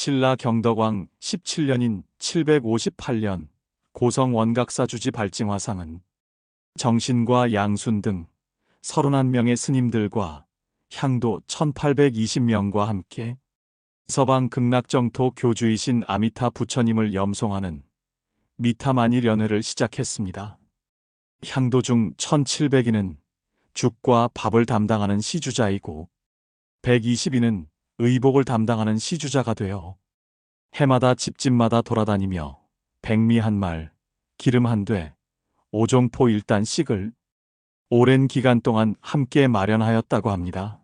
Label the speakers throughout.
Speaker 1: 신라 경덕왕 17년인 758년 고성 원각사주지 발징화상은 정신과 양순 등 31명의 스님들과 향도 1820명과 함께 서방 극락정토 교주이신 아미타 부처님을 염송하는 미타만일연회를 시작했습니다. 향도 중 1700인은 죽과 밥을 담당하는 시주자이고 120인은 의복을 담당하는 시주자가 되어 해마다 집집마다 돌아다니며 백미 한 말, 기름 한 돼, 오종포 일단씩을 오랜 기간 동안 함께 마련하였다고 합니다.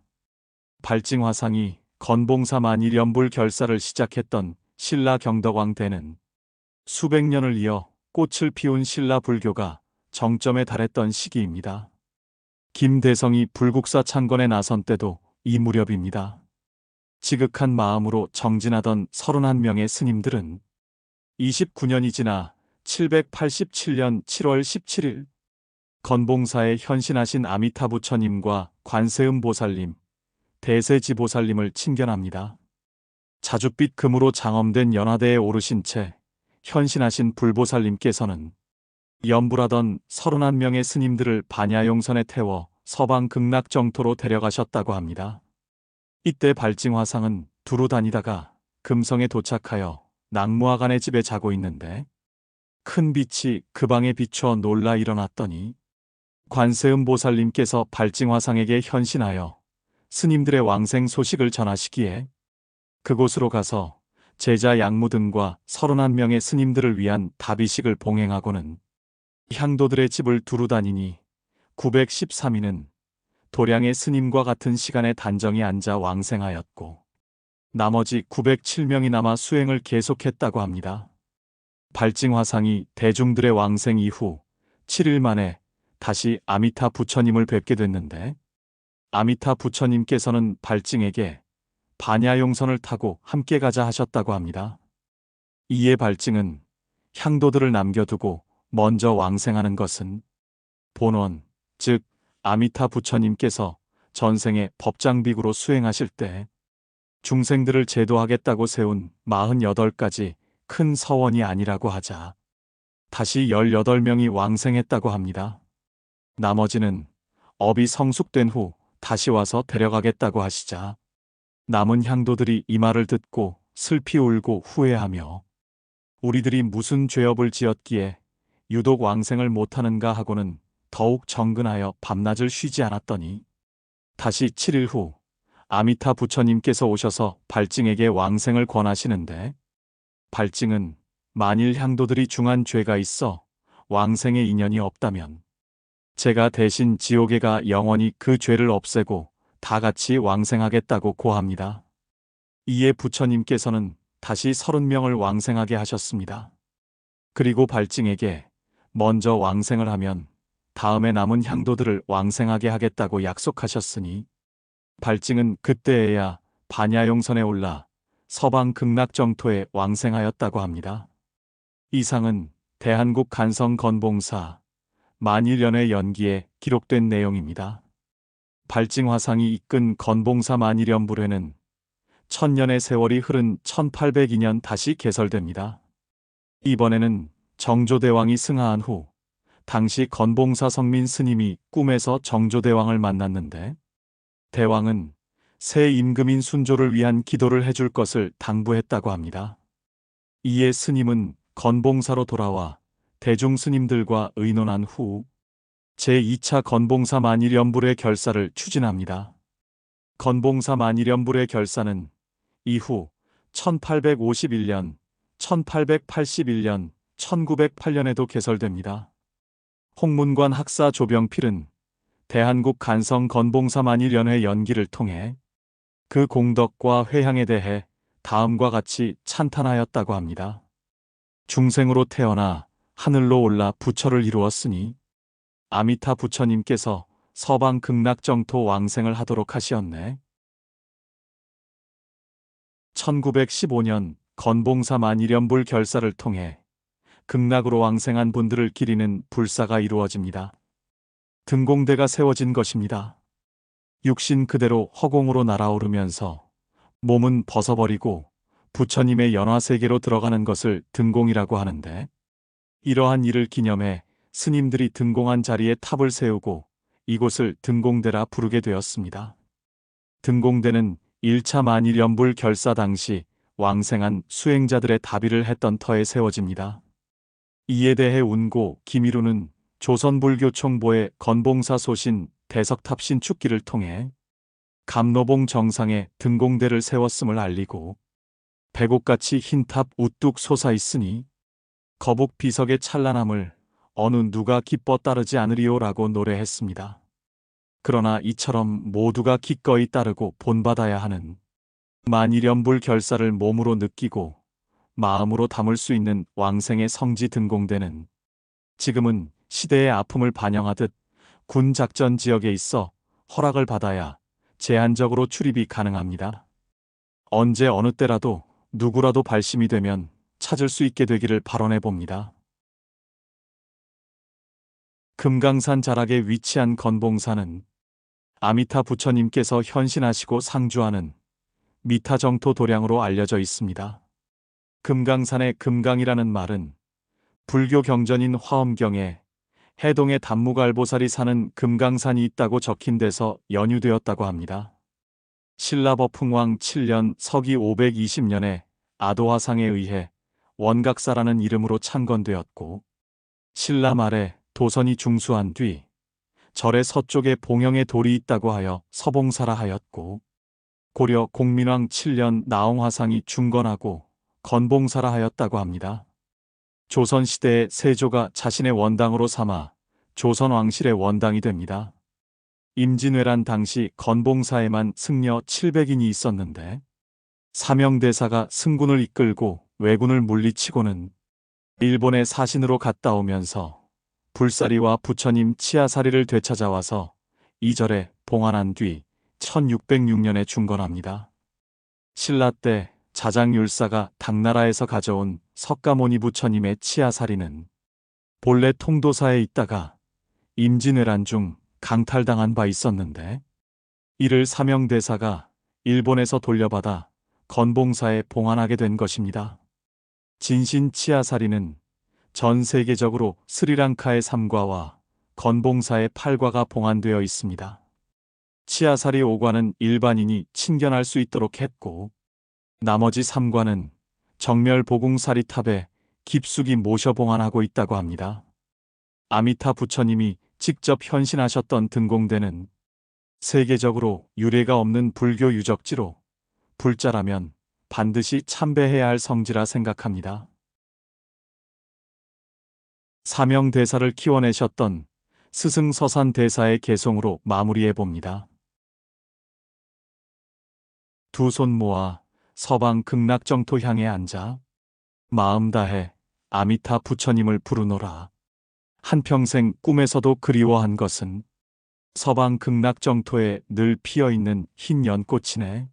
Speaker 1: 발징화상이 건봉사 만일연불 결사를 시작했던 신라 경덕왕 때는 수백 년을 이어 꽃을 피운 신라 불교가 정점에 달했던 시기입니다. 김대성이 불국사 창건에 나선 때도 이 무렵입니다. 지극한 마음으로 정진하던 31명의 스님들은 29년이 지나 787년 7월 17일 건봉사에 현신하신 아미타 부처님과 관세음 보살님, 대세지 보살님을 친견합니다. 자줏빛 금으로 장엄된 연화대에 오르신 채 현신하신 불보살님께서는 염불하던 31명의 스님들을 반야용선에 태워 서방 극락정토로 데려가셨다고 합니다. 이때 발징화상은 두루 다니다가 금성에 도착하여 낙무아간의 집에 자고 있는데 큰 빛이 그 방에 비추어 놀라 일어났더니 관세음 보살님께서 발징화상에게 현신하여 스님들의 왕생 소식을 전하시기에 그곳으로 가서 제자 양무 등과 31명의 스님들을 위한 다비식을 봉행하고는 향도들의 집을 두루 다니니 913인은 도량의 스님과 같은 시간에 단정히 앉아 왕생하였고 나머지 907명이 남아 수행을 계속했다고 합니다. 발징화상이 대중들의 왕생 이후 7일 만에 다시 아미타 부처님을 뵙게 됐는데 아미타 부처님께서는 발징에게 반야용선을 타고 함께 가자 하셨다고 합니다. 이에 발징은 향도들을 남겨두고 먼저 왕생하는 것은 본원, 즉 아미타 부처님께서 전생에 법장비구로 수행하실 때 중생들을 제도하겠다고 세운 48가지 큰 서원이 아니라고 하자 다시 18명이 왕생했다고 합니다. 나머지는 업이 성숙된 후 다시 와서 데려가겠다고 하시자 남은 향도들이 이 말을 듣고 슬피 울고 후회하며 우리들이 무슨 죄업을 지었기에 유독 왕생을 못하는가 하고는 더욱 정근하여 밤낮을 쉬지 않았더니 다시 7일 후 아미타 부처님께서 오셔서 발징에게 왕생을 권하시는데 발징은 만일 향도들이 중한 죄가 있어 왕생의 인연이 없다면 제가 대신 지옥에 가 영원히 그 죄를 없애고 다 같이 왕생하겠다고 고합니다. 이에 부처님께서는 다시 30명을 왕생하게 하셨습니다. 그리고 발징에게 먼저 왕생을 하면 다음에 남은 향도들을 왕생하게 하겠다고 약속하셨으니 발징은 그때에야 반야용선에 올라 서방 극락정토에 왕생하였다고 합니다. 이상은 대한국 간성 건봉사 만일연회 연기에 기록된 내용입니다. 발징화상이 이끈 건봉사 만일연불회는 1000년의 세월이 흐른 1802년 다시 개설됩니다. 이번에는 정조대왕이 승하한 후 당시 건봉사 성민 스님이 꿈에서 정조대왕을 만났는데 대왕은 새 임금인 순조를 위한 기도를 해줄 것을 당부했다고 합니다. 이에 스님은 건봉사로 돌아와 대중 스님들과 의논한 후 제2차 건봉사 만일연불회 결사를 추진합니다. 건봉사 만일연불회 결사는 이후 1851년, 1881년, 1908년에도 개설됩니다. 홍문관 학사 조병필은 대한국 간성 건봉사 만일연회 연기를 통해 그 공덕과 회향에 대해 다음과 같이 찬탄하였다고 합니다. 중생으로 태어나 하늘로 올라 부처를 이루었으니 아미타 부처님께서 서방 극락정토 왕생을 하도록 하시었네. 1915년 건봉사 만일연불 결사를 통해 극락으로 왕생한 분들을 기리는 불사가 이루어집니다. 등공대가 세워진 것입니다. 육신 그대로 허공으로 날아오르면서 몸은 벗어버리고 부처님의 연화세계로 들어가는 것을 등공이라고 하는데, 이러한 일을 기념해 스님들이 등공한 자리에 탑을 세우고 이곳을 등공대라 부르게 되었습니다. 등공대는 1차 만일연불 결사 당시 왕생한 수행자들의 다비를 했던 터에 세워집니다. 이에 대해 운고 김일우는 조선불교총보의 건봉사 소신 대석탑 신축기를 통해 감로봉 정상에 등공대를 세웠음을 알리고, 백옥같이 흰탑 우뚝 솟아 있으니 거북 비석의 찬란함을 어느 누가 기뻐 따르지 않으리오라고 노래했습니다. 그러나 이처럼 모두가 기꺼이 따르고 본받아야 하는 만일연불 결사를 몸으로 느끼고 마음으로 담을 수 있는 왕생의 성지 등공대는 지금은 시대의 아픔을 반영하듯 군 작전 지역에 있어 허락을 받아야 제한적으로 출입이 가능합니다. 언제 어느 때라도 누구라도 발심이 되면 찾을 수 있게 되기를 발언해 봅니다. 금강산 자락에 위치한 건봉사는 아미타 부처님께서 현신하시고 상주하는 미타정토 도량으로 알려져 있습니다. 금강산의 금강이라는 말은 불교 경전인 화엄경에 해동의 단무갈보살이 사는 금강산이 있다고 적힌 데서 연유되었다고 합니다. 신라버풍왕 7년 서기 520년에 아도화상에 의해 원각사라는 이름으로 창건되었고, 신라 말에 도선이 중수한 뒤 절의 서쪽에 봉영의 돌이 있다고 하여 서봉사라 하였고, 고려 공민왕 7년 나홍화상이 중건하고 건봉사라 하였다고 합니다. 조선시대에 세조가 자신의 원당으로 삼아 조선왕실의 원당이 됩니다. 임진왜란 당시 건봉사에만 승려 700인이 있었는데, 사명대사가 승군을 이끌고 왜군을 물리치고는 일본의 사신으로 갔다 오면서 불사리와 부처님 치아사리를 되찾아와서 이 절에 봉안한 뒤 1606년에 중건합니다. 신라 때 자장율사가 당나라에서 가져온 석가모니 부처님의 치아사리는 본래 통도사에 있다가 임진왜란 중 강탈당한 바 있었는데, 이를 사명대사가 일본에서 돌려받아 건봉사에 봉안하게 된 것입니다. 진신 치아사리는 전 세계적으로 스리랑카의 3과와 건봉사의 8과가 봉안되어 있습니다. 치아사리 5과는 일반인이 친견할 수 있도록 했고, 나머지 3과는 정멸보궁사리탑에 깊숙이 모셔 봉안하고 있다고 합니다. 아미타 부처님이 직접 현신하셨던 등공대는 세계적으로 유례가 없는 불교 유적지로 불자라면 반드시 참배해야 할 성지라 생각합니다. 사명대사를 키워내셨던 스승 서산대사의 개송으로 마무리해 봅니다. 두 손 모아 서방 극락정토 향해 앉아 마음 다해 아미타 부처님을 부르노라. 한평생 꿈에서도 그리워한 것은 서방 극락정토에 늘 피어있는 흰 연꽃이네.